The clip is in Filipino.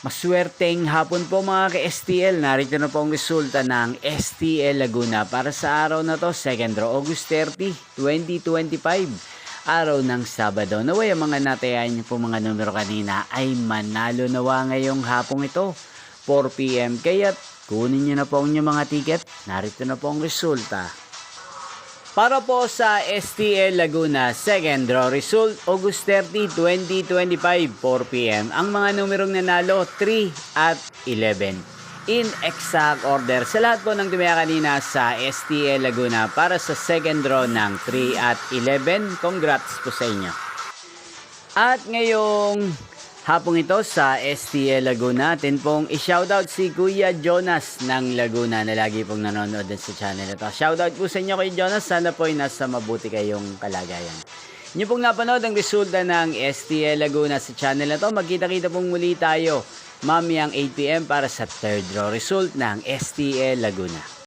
Maswerteng hapon po mga ka-STL. Narito na po ang resulta ng STL Laguna para sa araw na to, 2nd August 30, 2025. Araw ng Sabado. Naway ang mga natayan niyo po mga numero kanina ay manalo nawa ngayong hapong ito, 4 PM. Kaya't kunin niyo na po ang inyong mga ticket. Narito na po ang resulta. Para po sa STL Laguna, 2nd draw result, August 30, 2025, 4 PM. Ang mga numerong nanalo, 3 at 11. In exact order, sa lahat po ng tumaya kanina sa STL Laguna para sa 2nd draw ng 3 at 11, congrats po sa inyo. At ngayong hapong ito sa STL Laguna, atin pong i-shoutout si Kuya Jonas ng Laguna na lagi pong nanonood din sa channel ito. Shoutout po sa inyo Kuya Jonas, sana po ay nasa mabuti kayong kalagayan. Inyo pong napanood ang resulta ng STL Laguna sa channel na to. Magkita-kita pong muli tayo mamayang 8 PM para sa 3rd draw result ng STL Laguna.